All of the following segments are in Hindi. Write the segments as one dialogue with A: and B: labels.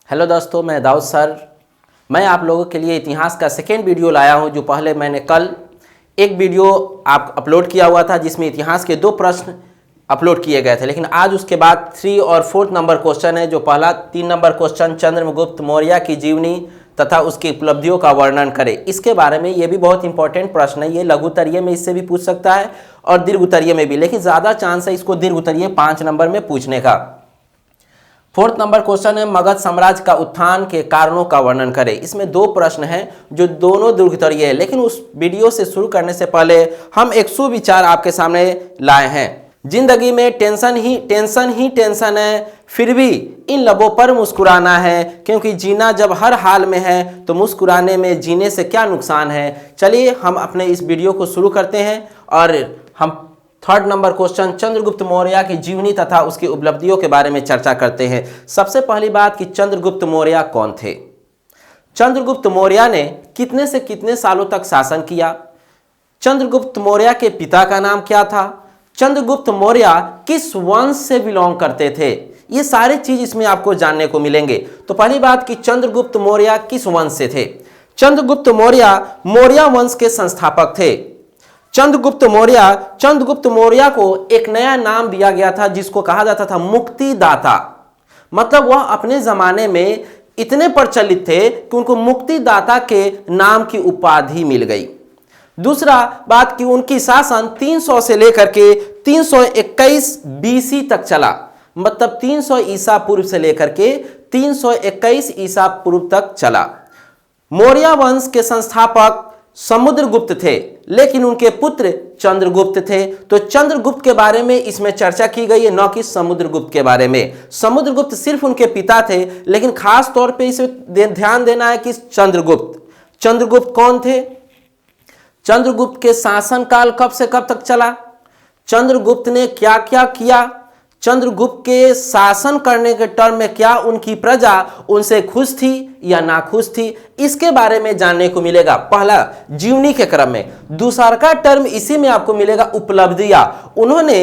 A: हेलो दोस्तों, मैं दाऊद सर। मैं आप लोगों के लिए इतिहास का सेकेंड वीडियो लाया हूं। जो पहले मैंने कल एक वीडियो आप अपलोड किया हुआ था जिसमें इतिहास के 2 प्रश्न अपलोड किए गए थे, लेकिन आज उसके बाद 3 और 4 नंबर क्वेश्चन है। जो पहला 3 नंबर क्वेश्चन चंद्रगुप्त मौर्य की जीवनी तथा उसकी उपलब्धियों का वर्णन करे, इसके बारे में। ये भी बहुत इंपॉर्टेंट प्रश्न है। ये लघु उत्तरीय में इससे भी पूछ सकता है और दीर्घ उत्तरीय में भी, लेकिन ज़्यादा चांस है इसको दीर्घ उत्तरीय 5 नंबर में पूछने का। 4th नंबर क्वेश्चन है मगध साम्राज्य का उत्थान के कारणों का वर्णन करें। इसमें 2 प्रश्न हैं जो दोनों दीर्घोत्तरीय है, लेकिन उस वीडियो से शुरू करने से पहले हम एक सुविचार आपके सामने लाए हैं। जिंदगी में टेंशन ही टेंशन है, फिर भी इन लबों पर मुस्कुराना है, क्योंकि जीना जब हर हाल में है तो मुस्कुराने में जीने से क्या नुकसान है। चलिए हम अपने इस वीडियो को शुरू करते हैं और हम 3rd number question Chandragupta Maurya की जीवनी तथा उसकी उपलब्धियों के बारे में चर्चा करते हैं। सबसे पहली बात कि चंद्रगुप्त मौर्य कौन थे। चंद्रगुप्त मौर्य ने कितने से कितने सालों तक शासन किया। चंद्रगुप्त मौर्य के पिता का नाम क्या था। चंद्रगुप्त मौर्य किस वंश से बिलोंग करते थे। ये सारी चीज इसमें आपको जानने को मिलेंगे। तो पहली बात कि चंद्रगुप्त मौर्य किस वंश से थे। चंद्रगुप्त मौर्य वंश के संस्थापक थे। चंद्रगुप्त मौर्य को एक नया नाम दिया गया था जिसको कहा जाता था मुक्तिदाता। मतलब वह अपने जमाने में इतने प्रचलित थे कि उनको मुक्तिदाता के नाम की उपाधि मिल गई। दूसरा बात कि उनकी शासन 300 से लेकर के 321 बीसी तक चला। मतलब 300 ईसा पूर्व से लेकर के 321 ईसा पूर्व तक चला। मौर्य वंश के संस्थापक समुद्रगुप्त थे, लेकिन उनके पुत्र चंद्रगुप्त थे। तो चंद्रगुप्त के बारे में इसमें चर्चा की गई है, न कि समुद्रगुप्त के बारे में। समुद्रगुप्त सिर्फ उनके पिता थे, लेकिन खास तौर पे इसे ध्यान देना है कि चंद्रगुप्त कौन थे। चंद्रगुप्त के शासनकाल कब से कब तक चला। चंद्रगुप्त ने क्या क्या किया। चंद्रगुप्त के शासन करने के टर्म में क्या उनकी प्रजा उनसे खुश थी या नाखुश थी, इसके बारे में जानने को मिलेगा। पहला जीवनी के क्रम में। दूसरा का टर्म इसी में आपको मिलेगा उपलब्धियां। उन्होंने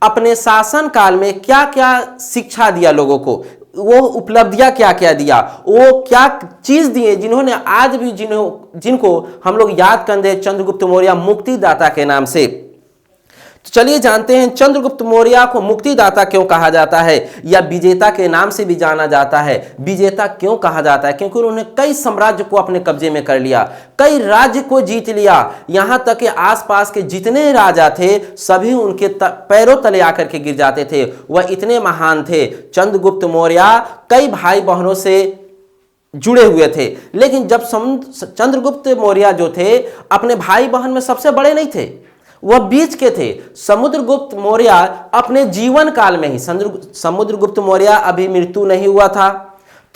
A: अपने शासन काल में क्या क्या शिक्षा दिया लोगों को, वो उपलब्धियां क्या क्या दिया, वो क्या चीज दिए जिन्होंने आज भी जिनको हम लोग याद करते हैं चंद्रगुप्त मौर्य मुक्तिदाता के नाम से। तो चलिए जानते हैं चंद्रगुप्त मौर्य को मुक्तिदाता क्यों कहा जाता है, या विजेता के नाम से भी जाना जाता है। विजेता क्यों कहा जाता है, क्योंकि उन्होंने कई साम्राज्य को अपने कब्जे में कर लिया, कई राज्य को जीत लिया। यहां तक कि आसपास के जितने राजा थे सभी उनके पैरों तले आकर के गिर जाते थे। वह इतने महान थे। चंद्रगुप्त मौर्य कई भाई बहनों से जुड़े हुए थे, लेकिन जब चंद्रगुप्त मौर्य जो थे अपने भाई बहन में सबसे बड़े नहीं थे, वह बीच के थे। समुद्रगुप्त मौर्य अपने जीवन काल में ही, समुद्रगुप्त मौर्य अभी मृत्यु नहीं हुआ था,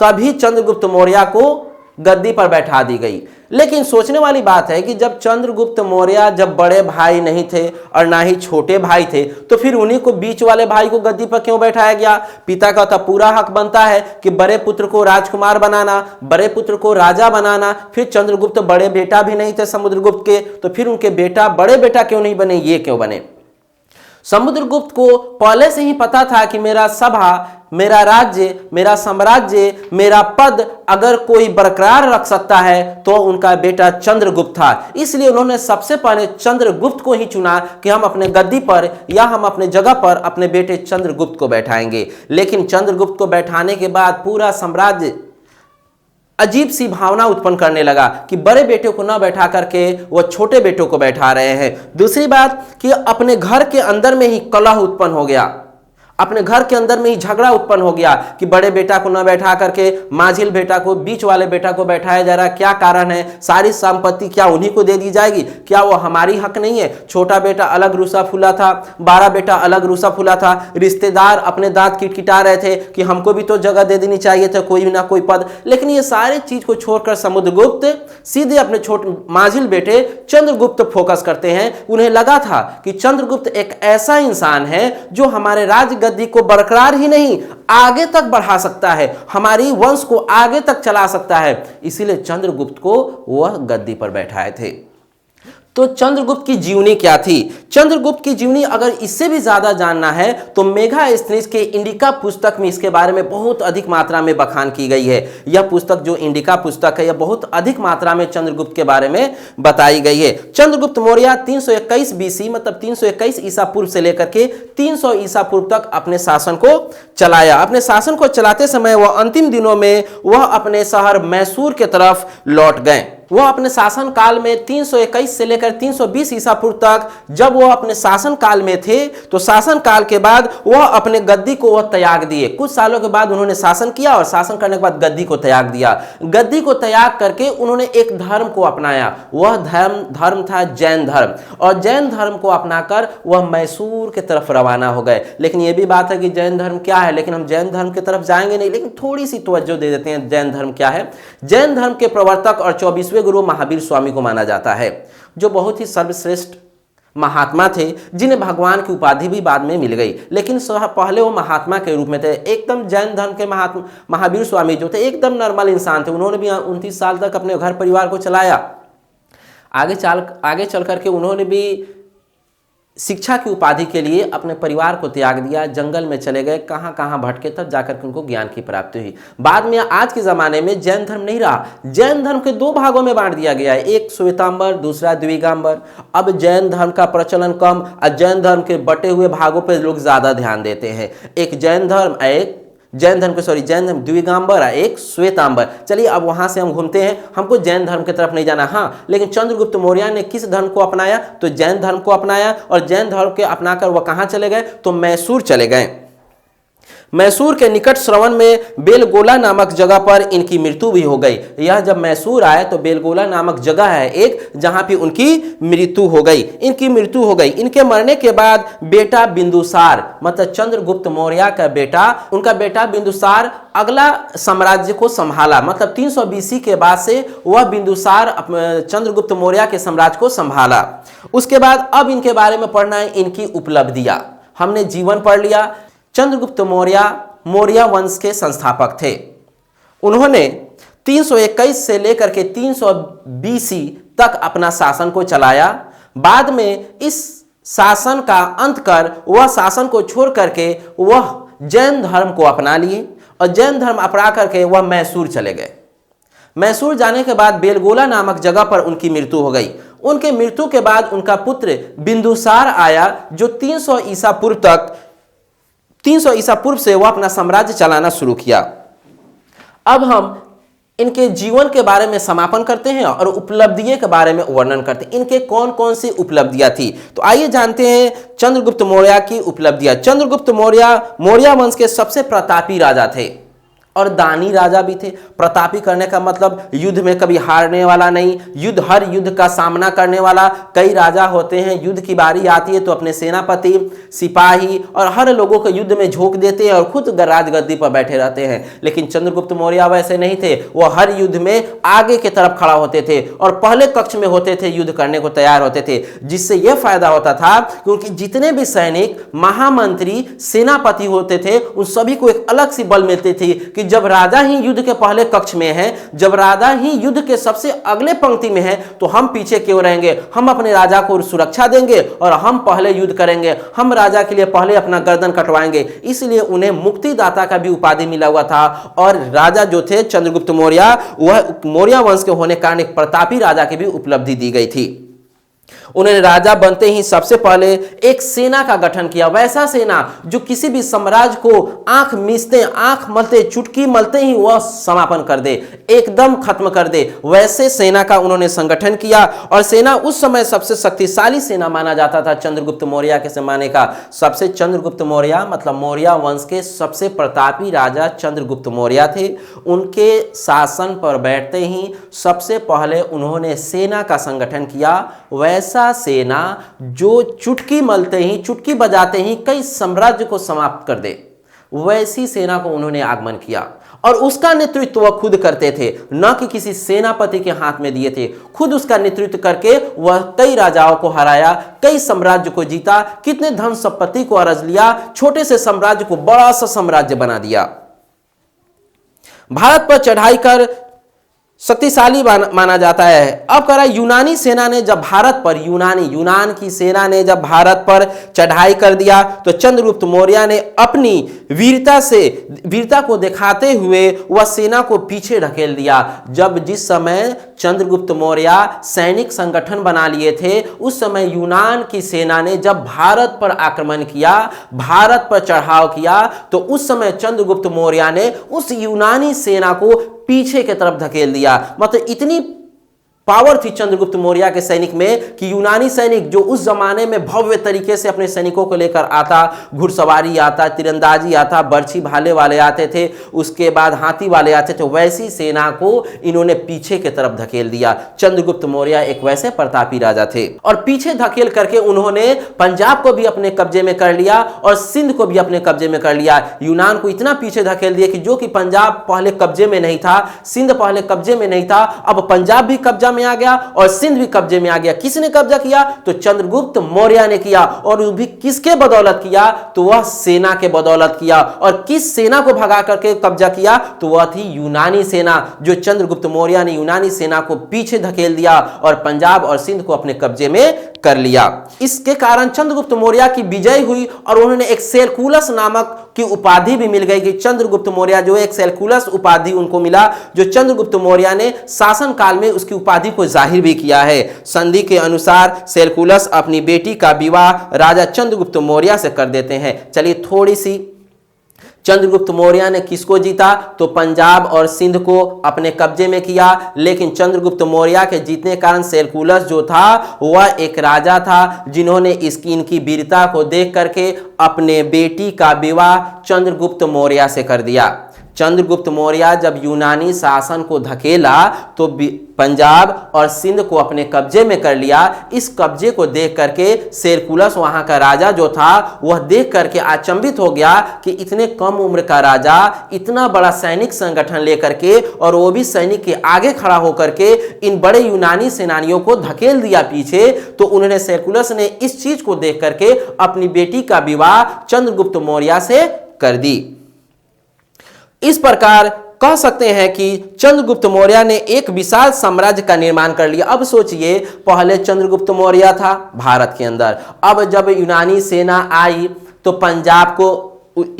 A: तभी चंद्रगुप्त मौर्य को गद्दी पर बैठा दी गई। लेकिन सोचने वाली बात है कि जब चंद्रगुप्त मौर्य जब बड़े भाई नहीं थे और ना ही छोटे भाई थे, तो फिर उन्हीं को बीच वाले भाई को गद्दी पर क्यों बैठाया गया। पिता का तो पूरा हक बनता है कि बड़े पुत्र को राजकुमार बनाना, बड़े पुत्र को राजा बनाना। फिर चंद्रगुप्त बड़े बेटा भी नहीं थे समुद्रगुप्त के, तो फिर उनके बेटा बड़े बेटा क्यों नहीं बने, ये क्यों बने। समुद्रगुप्त को पहले से ही पता था कि मेरा सभा, मेरा राज्य, मेरा साम्राज्य, मेरा पद अगर कोई बरकरार रख सकता है तो उनका बेटा चंद्रगुप्त था। इसलिए उन्होंने सबसे पहले चंद्रगुप्त को ही चुना कि हम अपने गद्दी पर या हम अपने जगह पर अपने बेटे चंद्रगुप्त को बैठाएंगे। लेकिन चंद्रगुप्त को बैठाने के बाद पूरा साम्राज्य अजीब सी भावना उत्पन्न करने लगा कि बड़े बेटे को न बैठा करके वो छोटे बेटों को बैठा रहे हैं। दूसरी बात कि अपने घर के अंदर में ही कलह उत्पन्न हो गया, अपने घर के अंदर में ही झगड़ा उत्पन्न हो गया कि बड़े बेटा को न बैठा करके माझिल बेटा को, बीच वाले बेटा को बैठाया जा रहा। क्या कारण है। सारी संपत्ति क्या उन्हीं को दे दी जाएगी, क्या वो हमारी हक नहीं है। छोटा बेटा अलग रूसा फूला था, बड़ा बेटा अलग रूसा फूला था। रिश्तेदार अपने दांत किटकिटा रहे थे कि हमको भी तो जगह दे देनी चाहिए था, कोई ना कोई पद। लेकिन ये सारी चीज को छोड़कर समुद्रगुप्त सीधे अपने छोटे माझिल बेटे चंद्रगुप्त फोकस करते हैं। उन्हें लगा था कि चंद्रगुप्त एक ऐसा इंसान है जो हमारे राज्य गद्दी को बरकरार ही नहीं आगे तक बढ़ा सकता है, हमारी वंश को आगे तक चला सकता है। इसीलिए चंद्रगुप्त को वह गद्दी पर बैठाए थे। तो चंद्रगुप्त की जीवनी क्या थी? चंद्रगुप्त की जीवनी अगर इससे भी ज्यादा जानना है तो मेगास्थनीज के इंडिका पुस्तक में इसके बारे में बहुत अधिक मात्रा में बखान की गई है। यह पुस्तक जो इंडिका पुस्तक है, यह बहुत अधिक मात्रा में चंद्रगुप्त के बारे में बताई गई है। चंद्रगुप्त मौर्य 321 बीसी मतलब 321 ईसा पूर्व से लेकर के 300 ईसा पूर्व तक अपने शासन को चलाया। अपने शासन को चलाते समय वह अंतिम दिनों में वह अपने शहर मैसूर के तरफ लौट गए। वह अपने शासन काल में 321 से लेकर 320 ईसा पूर्व तक जब वह अपने शासन काल में थे तो शासन काल के बाद वह अपने गद्दी को वह त्याग दिए। कुछ सालों के बाद उन्होंने शासन किया और शासन करने के बाद गद्दी को त्याग दिया। गद्दी को त्याग करके उन्होंने एक धर्म को अपनाया। वह धर्म था जैन धर्म, और जैन धर्म को अपनाकर वह मैसूर के तरफ रवाना हो गए। लेकिन यह भी बात है कि जैन धर्म क्या है, लेकिन हम जैन धर्म की तरफ जाएंगे नहीं, लेकिन थोड़ी सी तवज्जो दे देते हैं जैन धर्म क्या है। जैन धर्म के प्रवर्तक और 24वें गुरु महावीर स्वामी को माना जाता है, जो बहुत ही सर्वश्रेष्ठ महात्मा थे, जिन्हें भगवान की उपाधि भी बाद में मिल गई। लेकिन पहले वो महात्मा के रूप में थे। एकदम जैन धर्म के महावीर स्वामी जो थे एकदम नॉर्मल इंसान थे। उन्होंने भी 29 साल तक अपने घर परिवार को चलाया। आगे चल करके उन्होंने भी शिक्षा की उपाधि के लिए अपने परिवार को त्याग दिया, जंगल में चले गए, कहाँ कहाँ भटके, तब जाकर के उनको ज्ञान की प्राप्ति हुई। बाद में आज के ज़माने में जैन धर्म नहीं रहा। जैन धर्म के दो भागों में बांट दिया गया है, एक श्वेतांबर, दूसरा द्विगांबर। अब जैन धर्म का प्रचलन कम और जैन धर्म के बटे हुए भागों पर लोग ज़्यादा ध्यान देते हैं। एक जैन धर्म जैन धर्म द्विगांबर है, एक श्वेतांबर। चलिए अब वहां से हम घूमते हैं, हमको जैन धर्म की तरफ नहीं जाना। हाँ, लेकिन चंद्रगुप्त मौर्य ने किस धर्म को अपनाया? तो जैन धर्म को अपनाया, और जैन धर्म के अपनाकर वह कहां चले गए? तो मैसूर चले गए। मैसूर के निकट श्रवण में बेलगोला नामक जगह पर इनकी मृत्यु भी हो गई। यह जब मैसूर आए तो बेलगोला नामक जगह है एक, जहां पे उनकी मृत्यु हो गई। इनके मरने के बाद बेटा बिंदुसार मतलब चंद्रगुप्त मौर्य का बेटा, उनका बेटा बिंदुसार अगला साम्राज्य को संभाला। मतलब 300 बीसी के बाद से वह बिंदुसार चंद्रगुप्त मौर्य के साम्राज्य को संभाला। उसके बाद अब इनके बारे में पढ़ना है इनकी उपलब्धियां। हमने जीवन पढ़ लिया। चंद्रगुप्त मौर्य मौर्य वंश के संस्थापक थे। उन्होंने 321 से लेकर के 300 बीसी तक अपना शासन को चलाया। बाद में इस शासन का अंत कर वह शासन को छोड़ करके वह जैन धर्म को अपना लिए, और जैन धर्म अपना करके वह मैसूर चले गए। मैसूर जाने के बाद बेलगोला नामक जगह पर उनकी मृत्यु हो गई। उनके मृत्यु के बाद उनका पुत्र बिंदुसार आया, जो 300 ईसा पूर्व से वह अपना साम्राज्य चलाना शुरू किया। अब हम इनके जीवन के बारे में समापन करते हैं और उपलब्धियों के बारे में वर्णन करते हैं। इनके कौन कौन सी उपलब्धियां थी, तो आइए जानते हैं चंद्रगुप्त मौर्य की उपलब्धियां। चंद्रगुप्त मौर्य वंश के सबसे प्रतापी राजा थे और दानी राजा भी थे। प्रतापी करने का मतलब युद्ध में कभी हारने वाला नहीं, हर युद्ध का सामना करने वाला। कई राजा होते हैं, युद्ध की बारी आती है तो अपने सेनापति, सिपाही और हर लोगों को युद्ध में झोंक देते हैं और खुद राजगद्दी पर बैठे रहते हैं। लेकिन चंद्रगुप्त मौर्य वैसे नहीं थे। वो हर युद्ध में आगे की तरफ खड़ा होते थे और पहले कक्ष में होते थे, युद्ध करने को तैयार होते थे। जिससे यह फायदा होता था क्योंकि जितने भी सैनिक, महामंत्री, सेनापति होते थे, उन सभी को एक अलग सी बल मिलती थी कि जब राजा ही युद्ध के पहले कक्ष में है, जब राजा ही युद्ध के सबसे अगले पंक्ति में है, तो हम पीछे क्यों रहेंगे? हम अपने राजा को सुरक्षा देंगे और हम पहले युद्ध करेंगे। हम राजा के लिए पहले अपना गर्दन कटवाएंगे। इसलिए उन्हें मुक्तिदाता का भी उपाधि मिला हुआ था। और राजा जो थे चंद्रगुप्त मौर्य, वह मौर्य वंश के होने के कारण एक प्रतापी राजा की भी उपलब्धि दी गई थी। उन्होंने राजा बनते ही सबसे पहले एक सेना का गठन किया। वैसा सेना जो किसी भी साम्राज्य को आंख मलते, चुटकी मलते ही वह समापन कर दे, एकदम खत्म कर दे। वैसे सेना का उन्होंने संगठन किया और सेना उस समय सबसे शक्तिशाली सेना माना जाता था चंद्रगुप्त मौर्य के जमाने का। चंद्रगुप्त मौर्य मतलब मौर्य वंश के सबसे प्रतापी राजा चंद्रगुप्त मौर्य थे। उनके शासन पर बैठते ही सबसे पहले उन्होंने सेना का संगठन किया। वैसा सेना जो चुटकी मलते ही, चुटकी बजाते ही कई साम्राज्य को समाप्त कर दे, वैसी सेना को उन्होंने आगमन किया। और उसका नेतृत्व वह खुद करते थे, न कि किसी सेनापति के हाथ में दिए थे। खुद उसका नेतृत्व करके वह कई राजाओं को हराया, कई साम्राज्य को जीता, कितने धन संपत्ति को अर्ज लिया, छोटे से साम्राज्य को बड़ा सा साम्राज्य बना दिया। भारत पर चढ़ाई कर शक्तिशाली माना जाता है। अब कह रहा है यूनानी सेना ने जब भारत पर यूनान की सेना ने जब भारत पर चढ़ाई कर दिया तो चंद्रगुप्त मौर्य ने अपनी वीरता को दिखाते हुए वह सेना को पीछे ढकेल दिया। जिस समय चंद्रगुप्त मौर्य सैनिक संगठन बना लिए थे, उस समय यूनान की सेना ने जब भारत पर आक्रमण किया, भारत पर चढ़ाव किया, तो उस समय चंद्रगुप्त मौर्य ने उस यूनानी सेना को पीछे की तरफ धकेल दिया। मतलब इतनी पावर थी चंद्रगुप्त मौर्य के सैनिक में कि यूनानी सैनिक जो उस जमाने में भव्य तरीके से अपने सैनिकों को लेकर आता, घुड़सवारी आता, तीरंदाजी आता, बर्छी भाले वाले आते थे, उसके बाद हाथी वाले आते थे, वैसी सेना को इन्होंने पीछे की तरफ धकेल दिया। चंद्रगुप्त मौर्य एक वैसे प्रतापी राजा थे और पीछे धकेल करके उन्होंने पंजाब को भी अपने कब्जे में कर लिया और सिंध को भी अपने कब्जे में कर लिया। यूनान को इतना पीछे धकेल दिया कि जो कि पंजाब पहले कब्जे में नहीं था, सिंध पहले कब्जे में नहीं था, अब पंजाब भी कब्जा में आ गया और सिंध भी कब्जे में आ गया। किसने कब्जा किया? तो चंद्रगुप्त मौर्य ने किया। और वो भी किसके बदौलत किया? तो वह सेना के बदौलत किया। और किस सेना को भगा करके कब्जा किया? तो वह थी यूनानी सेना। जो चंद्रगुप्त मौर्य ने यूनानी सेना को पीछे धकेल दिया और पंजाब और सिंध को अपने कब्जे में कर लिया। इसके कारण चंद्रगुप्त मौर्य की विजय हुई और उन्होंने एक सेल्कुलस नामक की उपाधि भी मिल गई कि चंद्रगुप्त मौर्य जो एक सेल्कुलस उपाधि उनको मिला, जो चंद्रगुप्त मौर्य ने शासन काल में उसकी उपाधि को जाहिर भी किया है। संधि के अनुसार सेल्कुलस अपनी बेटी का विवाह राजा चंद्रगुप्त मौर्य से कर देते हैं। चलिए थोड़ी सी, चंद्रगुप्त मौर्य ने किसको जीता? तो पंजाब और सिंध को अपने कब्जे में किया। लेकिन चंद्रगुप्त मौर्य के जीतने के कारण सेल्कुलस जो था वह एक राजा था जिन्होंने इनकी वीरता को देख करके अपने बेटी का विवाह चंद्रगुप्त मौर्य से कर दिया। चंद्रगुप्त मौर्य जब यूनानी शासन को धकेला तो पंजाब और सिंध को अपने कब्जे में कर लिया। इस कब्जे को देख करके सेल्कुलस वहां का राजा जो था वह देख करके अचंभित हो गया कि इतने कम उम्र का राजा इतना बड़ा सैनिक संगठन लेकर के, और वो भी सैनिक के आगे खड़ा होकर के इन बड़े यूनानी सेनानियों को धकेल दिया पीछे। तो उन्होंने सेल्कुलस ने इस चीज को देख करके अपनी बेटी का विवाह चंद्रगुप्त मौर्य से कर दी। इस प्रकार कह सकते हैं कि चंद्रगुप्त मौर्य ने एक विशाल साम्राज्य का निर्माण कर लिया। अब सोचिए, पहले चंद्रगुप्त मौर्य था भारत के अंदर, अब जब यूनानी सेना आई तो पंजाब को,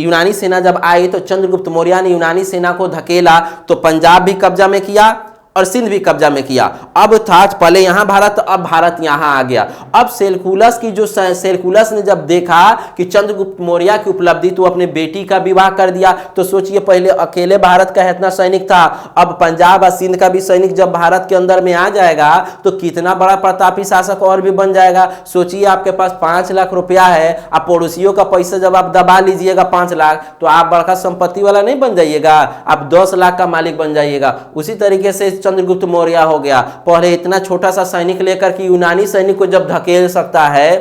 A: यूनानी सेना जब आई तो चंद्रगुप्त मौर्य ने यूनानी सेना को धकेला तो पंजाब भी कब्जा में किया और सिंध भी कब्जा में किया। अब था पहले यहां भारत, अब भारत यहां आ गया। अब सेल्कुलस ने जब देखा कि चंद्रगुप्त मौर्य की उपलब्धि, तो अपने बेटी का विवाह कर दिया। तो सोचिए, पहले अकेले भारत का इतना सैनिक था, अब पंजाब और सिंध का भी सैनिक जब भारत के अंदर में आ जाएगा तो कितना बड़ा प्रतापी शासक और भी बन जाएगा। सोचिए, आपके पास 5 लाख रुपया है, आप पड़ोसियों का पैसा जब आप दबा लीजिएगा 5 लाख, तो आप बड़का संपत्ति वाला नहीं बन जाइएगा, आप 10 लाख का मालिक बन जाइएगा। उसी तरीके से चंद्रगुप्त मौर्य हो गया। पहले इतना छोटा सा सैनिक लेकर के यूनानी सैनिक को जब धकेल सकता है,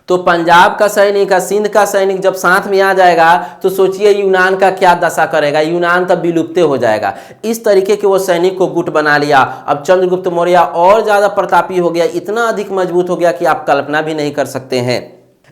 A: तो पंजाब का सैनिक, सिंध का सैनिक जब साथ में आ जाएगा तो सोचिए यूनान का क्या दशा करेगा। यूनान तब विलुप्त हो जाएगा। इस तरीके के वो सैनिक को गुट बना लिया। अब चंद्रगुप्त मौर्य और ज्यादा प्रतापी हो गया, इतना अधिक मजबूत हो गया कि आप कल्पना भी नहीं कर सकते हैं।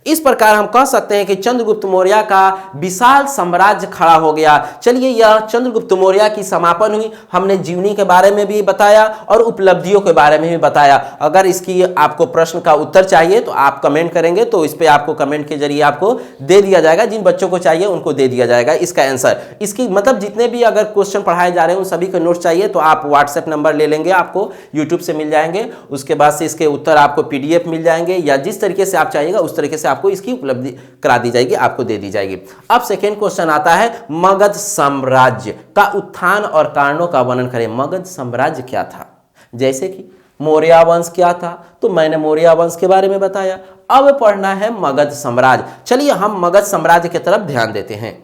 A: इस प्रकार हम कह सकते हैं कि चंद्रगुप्त मौर्य का विशाल साम्राज्य खड़ा हो गया। चलिए, यह चंद्रगुप्त मौर्य की समापन हुई। हमने जीवनी के बारे में भी बताया और उपलब्धियों के बारे में भी बताया। अगर इसकी आपको प्रश्न का उत्तर चाहिए तो आप कमेंट करेंगे, तो इस पे आपको कमेंट के जरिए आपको दे दिया जाएगा। जिन बच्चों को चाहिए उनको दे दिया जाएगा इसका आंसर। इसकी मतलब जितने भी अगर क्वेश्चन पढ़ाए जा रहे हैं उन सभी के नोट्स चाहिए तो आप व्हाट्सएप नंबर ले लेंगे, आपको यूट्यूब से मिल जाएंगे। उसके बाद से इसके उत्तर आपको PDF मिल जाएंगे, या जिस तरीके से आप चाहिएगा उस तरीके से आपको इसकी उपलब्धि करा दी जाएगी, आपको दे दी जाएगी। अब सेकेंड क्वेश्चन आता है, मगध साम्राज्य का उत्थान और कारणों का वर्णन करें। मगध साम्राज्य क्या था? जैसे कि मौर्य वंश क्या था, तो मैंने मौर्य वंश के बारे में बताया। अब पढ़ना है मगध साम्राज्य। चलिए हम मगध साम्राज्य की तरफ ध्यान देते हैं।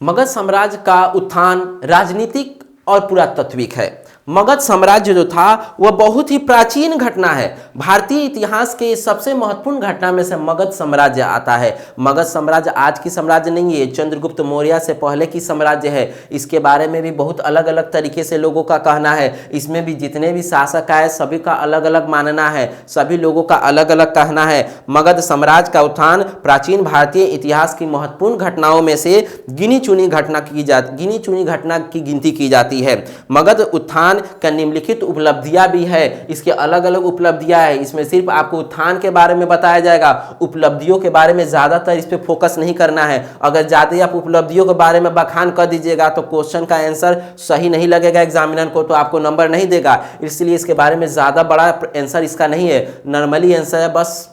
A: मगध साम्राज्य का उत्थान राजनीतिक और पुरातात्विक है। मगध साम्राज्य जो था वह बहुत ही प्राचीन घटना है। भारतीय इतिहास के सबसे महत्वपूर्ण घटना में से मगध साम्राज्य आता है। मगध साम्राज्य आज की साम्राज्य नहीं है, चंद्रगुप्त मौर्य से पहले की साम्राज्य है। इसके बारे में भी बहुत अलग अलग तरीके से लोगों का कहना है। इसमें भी जितने भी शासक आए सभी का अलग अलग मानना है, सभी लोगों का अलग अलग कहना है। मगध साम्राज्य का उत्थान प्राचीन भारतीय इतिहास की महत्वपूर्ण घटनाओं में से गिनी चुनी घटना की गिनती की जाती है। मगध उत्थान उत्थान का निम्नलिखित उपलब्धियां भी है, इसके अलग अलग उपलब्धियां है। इसमें सिर्फ आपको उत्थान के बारे में बताया जाएगा, उपलब्धियों के बारे में ज्यादातर इस पे फोकस नहीं करना है। अगर ज्यादा आप उपलब्धियों के बारे में बखान कर दीजिएगा तो क्वेश्चन का आंसर सही नहीं लगेगा एग्जामिनर को, तो आपको नंबर नहीं देगा। इसलिए इसके बारे में ज्यादा बड़ा आंसर इसका नहीं है, नॉर्मली आंसर है, बस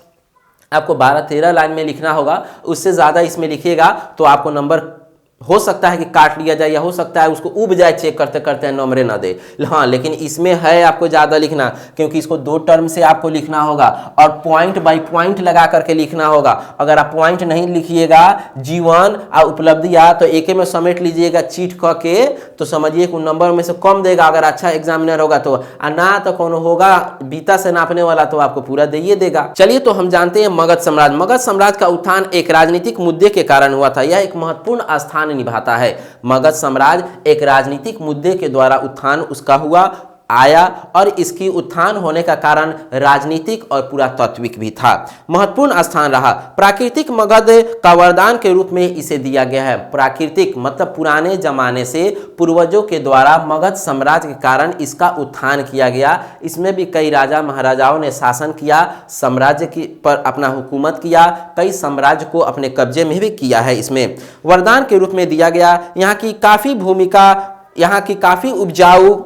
A: आपको 12-13 लाइन में लिखना होगा। उससे ज्यादा इसमें लिखिएगा तो आपको नंबर हो सकता है कि काट लिया जाए, या हो सकता है उसको उब जाए चेक करते करते नंबरे ना दे। हाँ, लेकिन इसमें है आपको ज़्यादा लिखना, क्योंकि इसको 2 टर्म से आपको लिखना होगा और पॉइंट बाय पॉइंट लगा करके लिखना होगा। अगर आप पॉइंट नहीं लिखिएगा, जीवन और उपलब्धियाँ, तो एक में समेट लीजिएगा चीट करके, तो समझिए कि नंबर में से कम देगा अगर अच्छा एग्जामिनर होगा तो, ना तो कौन होगा बीता से नापने वाला तो आपको पूरा दे देगा। चलिए तो हम जानते हैं मगध साम्राज्य। मगध साम्राज्य का उत्थान एक राजनीतिक मुद्दे के कारण हुआ था। यह एक महत्वपूर्ण स्थान निभाता है। मगध साम्राज्य एक राजनीतिक मुद्दे के द्वारा उत्थान उसका हुआ आया, और इसकी उत्थान होने का कारण राजनीतिक और पुरातात्विक भी था। महत्वपूर्ण स्थान रहा। प्राकृतिक मगध का वरदान के रूप में इसे दिया गया है। प्राकृतिक मतलब पुराने जमाने से पूर्वजों के द्वारा मगध साम्राज्य के कारण इसका उत्थान किया गया। इसमें भी कई राजा महाराजाओं ने शासन किया, साम्राज्य की पर अपना हुकूमत किया, कई साम्राज्य को अपने कब्जे में भी किया है। इसमें वरदान के रूप में दिया गया। यहाँ की काफी भूमिका, यहाँ की काफी उपजाऊ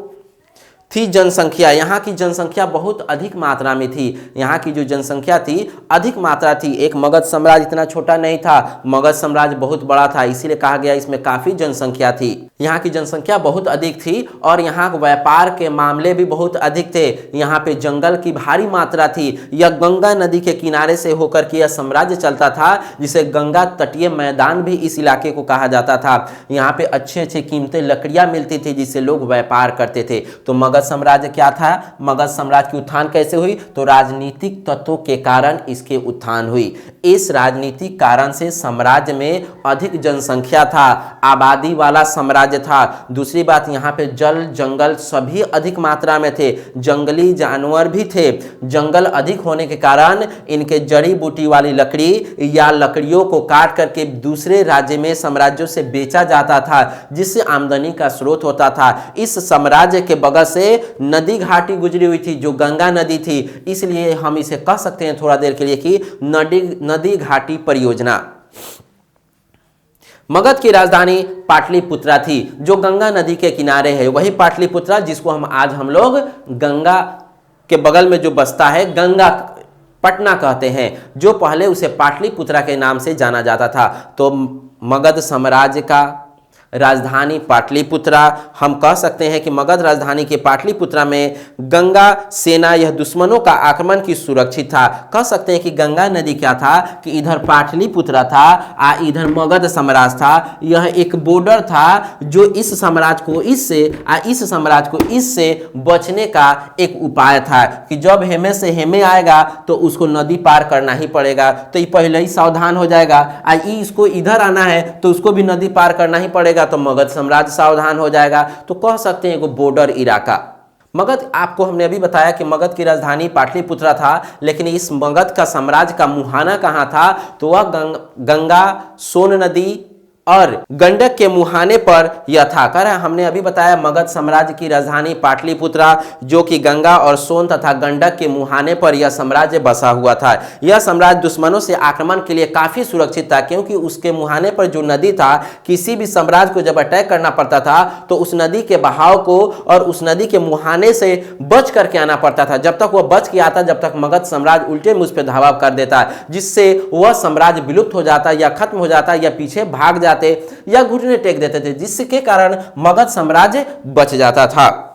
A: थी जनसंख्या। यहाँ की जनसंख्या बहुत अधिक मात्रा में थी। यहाँ की जो जनसंख्या थी अधिक मात्रा थी। एक मगध साम्राज्य इतना छोटा नहीं था, मगध साम्राज्य बहुत बड़ा था, इसीलिए कहा गया इसमें काफी जनसंख्या थी। यहाँ की जनसंख्या बहुत अधिक थी और यहाँ व्यापार के मामले भी बहुत अधिक थे। यहाँ पे जंगल की भारी मात्रा थी। यह गंगा नदी के किनारे से होकर के यह साम्राज्य चलता था, जिसे गंगा तटीय मैदान भी इस इलाके को कहा जाता था। यहाँ पे अच्छे अच्छे कीमती लकड़ियां मिलती थी जिससे लोग व्यापार करते थे। तो मगध साम्राज्य क्या था? मगध साम्राज्य की उत्थान कैसे हुई? तो राजनीतिक तत्वों के कारण इसके उत्थान हुई। इस राजनीतिक कारण से साम्राज्य में अधिक जनसंख्या था, आबादी वाला साम्राज्य था। दूसरी बात, यहाँ पे जल जंगल सभी अधिक मात्रा में थे, जंगली जानवर भी थे। जंगल अधिक होने के कारण इनके जड़ी बूटी वाली लकड़ी या लकड़ियों को काट करके दूसरे राज्य में साम्राज्यों से बेचा जाता था, जिससे आमदनी का स्रोत होता था। इस साम्राज्य के बगल से नदी घाटी गुजरी हुई थी जो गंगा नदी थी, इसलिए हम इसे कह सकते हैं थोड़ा देर के लिए कि नदी घाटी परियोजना। मगध की राजधानी पाटलिपुत्रा थी जो गंगा नदी के किनारे है। वही पाटलिपुत्रा जिसको हम लोग गंगा के बगल में जो बसता है गंगा पटना कहते हैं, जो पहले उसे पाटलिपुत्रा के नाम से जाना जाता था। तो मगध साम्राज्य का राजधानी पाटलिपुत्रा, हम कह सकते हैं कि मगध राजधानी के पाटलिपुत्रा में गंगा सेना यह दुश्मनों का आक्रमण की सुरक्षित था। कह सकते हैं कि गंगा नदी क्या था कि इधर पाटलिपुत्रा था इधर मगध साम्राज्य था। यह एक बॉर्डर था जो इस साम्राज्य को इससे इस साम्राज्य को इससे बचने का एक उपाय था कि जब हेमे से हेमे आएगा तो उसको नदी पार करना ही पड़ेगा, तो ये पहले ही सावधान हो जाएगा। इसको इधर आना है तो उसको भी नदी पार करना ही पड़ेगा, तो मगध साम्राज्य सावधान हो जाएगा। तो कह सकते हैं वो बॉर्डर इलाका। मगध, आपको हमने अभी बताया कि मगध की राजधानी पाटलिपुत्रा था, लेकिन इस मगध का साम्राज्य का मुहाना कहाँ था? तो वह गंगा, सोन नदी और गंडक के मुहाने पर यह था। कर हमने अभी बताया मगध साम्राज्य की राजधानी पाटलिपुत्रा, जो कि गंगा और सोन तथा गंडक के मुहाने पर यह साम्राज्य बसा हुआ था। यह साम्राज्य दुश्मनों से आक्रमण के लिए काफी सुरक्षित था, क्योंकि उसके मुहाने पर जो नदी था, किसी भी साम्राज्य को जब अटैक करना पड़ता था तो उस नदी के बहाव को और उस नदी के मुहाने से बच करके आना पड़ता था। जब तक वह बच के आता, जब तक मगध साम्राज्य उल्टे मुझ पर धावा कर देता, जिससे वह साम्राज्य विलुप्त हो जाता या खत्म हो जाता या पीछे भाग जाते या घुटने टेक देते थे, जिसके कारण मगध साम्राज्य बच जाता था।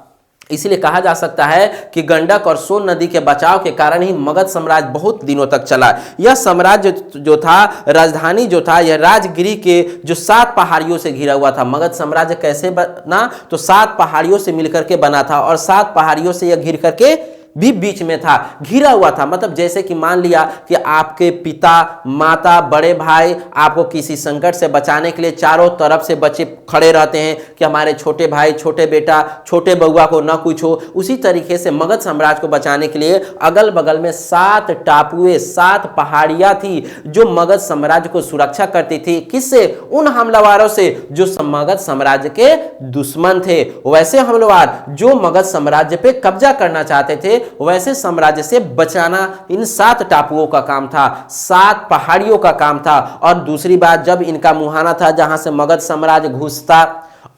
A: इसलिए कहा जा सकता है कि गंडक और सोन नदी के बचाव के कारण ही मगध साम्राज्य बहुत दिनों तक चला। यह साम्राज्य जो था, राजधानी जो था, यह राजगिरी के जो 7 पहाड़ियों से घिरा हुआ था। मगध साम्राज्य कैसे बना? तो 7 पहाड़ियों से मिलकर के बना था और 7 पहाड़ियों से यह घिर करके भी बीच में था, घिरा हुआ था। मतलब जैसे कि मान लिया कि आपके पिता, माता, बड़े भाई आपको किसी संकट से बचाने के लिए चारों तरफ से बच्चे खड़े रहते हैं कि हमारे छोटे भाई, छोटे बेटा, छोटे बउआ को न कुछ हो। उसी तरीके से मगध साम्राज्य को बचाने के लिए अगल बगल में 7 टापुएं, 7 पहाड़ियां थी जो मगध साम्राज्य को सुरक्षा करती थी। किससे? उन हमलावरों से जो मगध साम्राज्य के दुश्मन थे। वैसे हमलावर जो मगध साम्राज्य पे कब्जा करना चाहते थे, वैसे साम्राज्य से बचाना इन 7 टापुओं का काम था, 7 पहाड़ियों का काम था। और दूसरी बात, जब इनका मुहाना था जहां से मगध साम्राज्य घुसता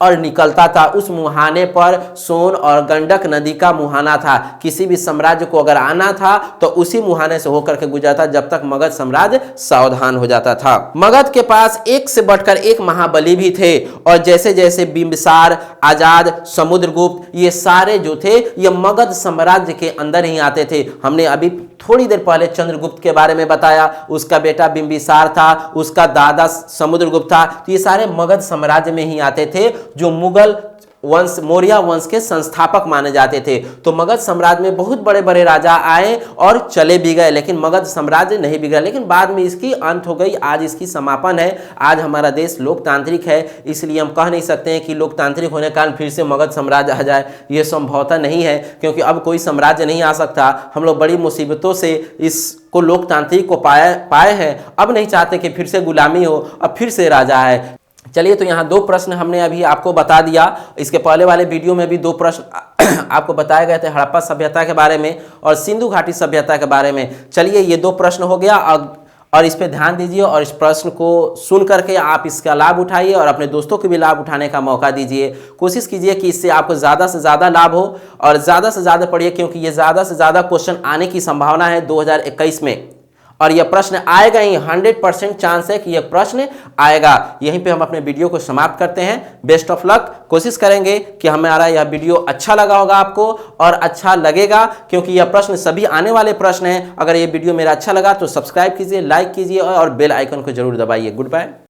A: और निकलता था, उस मुहाने पर सोन और गंडक नदी का मुहाना था। किसी भी साम्राज्य को अगर आना था तो उसी मुहाने से होकर के गुजरता, जब तक मगध साम्राज्य सावधान हो जाता था। मगध के पास एक से बढ़कर एक महाबली भी थे, और जैसे जैसे बिंबिसार, आजाद, समुद्रगुप्त, ये सारे जो थे ये मगध साम्राज्य के अंदर ही आते थे। हमने अभी थोड़ी देर पहले चंद्रगुप्त के बारे में बताया, उसका बेटा बिंबिसार था, उसका दादा समुद्रगुप्त था। तो ये सारे मगध साम्राज्य में ही आते थे, जो मुगल वंश, मौर्य वंश के संस्थापक माने जाते थे। तो मगध साम्राज्य में बहुत बड़े बड़े राजा आए और चले भी गए, लेकिन मगध साम्राज्य नहीं बिगड़ा। लेकिन बाद में इसकी अंत हो गई, आज इसकी समापन है। आज हमारा देश लोकतांत्रिक है, इसलिए हम कह नहीं सकते हैं कि लोकतांत्रिक होने के कारण फिर से मगध साम्राज्य आ जाए, ये संभवतः नहीं है, क्योंकि अब कोई साम्राज्य नहीं आ सकता। हम लोग बड़ी मुसीबतों से इसको लोकतांत्रिक को पाए हैं, अब नहीं चाहते कि फिर से गुलामी हो, अब फिर से राजा है। चलिए, तो यहाँ 2 प्रश्न हमने अभी आपको बता दिया। इसके पहले वाले वीडियो में भी 2 प्रश्न आपको बताए गए थे, हड़प्पा सभ्यता के बारे में और सिंधु घाटी सभ्यता के बारे में। चलिए, ये 2 प्रश्न हो गया, और इस पे ध्यान दीजिए और इस प्रश्न को सुन करके आप इसका लाभ उठाइए और अपने दोस्तों को भी लाभ उठाने का मौका दीजिए। कोशिश कीजिए कि इससे आपको ज़्यादा से ज़्यादा लाभ हो और ज़्यादा से ज़्यादा पढ़िए, क्योंकि ये ज़्यादा से ज़्यादा क्वेश्चन आने की संभावना है 2021 में, और यह प्रश्न आएगा ही। 100% चांस है कि यह प्रश्न आएगा। यहीं पे हम अपने वीडियो को समाप्त करते हैं। Best of luck. कोशिश करेंगे कि हमारा यह वीडियो अच्छा लगा होगा आपको, और अच्छा लगेगा क्योंकि यह प्रश्न सभी आने वाले प्रश्न हैं। अगर ये वीडियो मेरा अच्छा लगा तो सब्सक्राइब कीजिए, लाइक कीजिए और बेल आइकन को जरूर दबाइए। Good bye.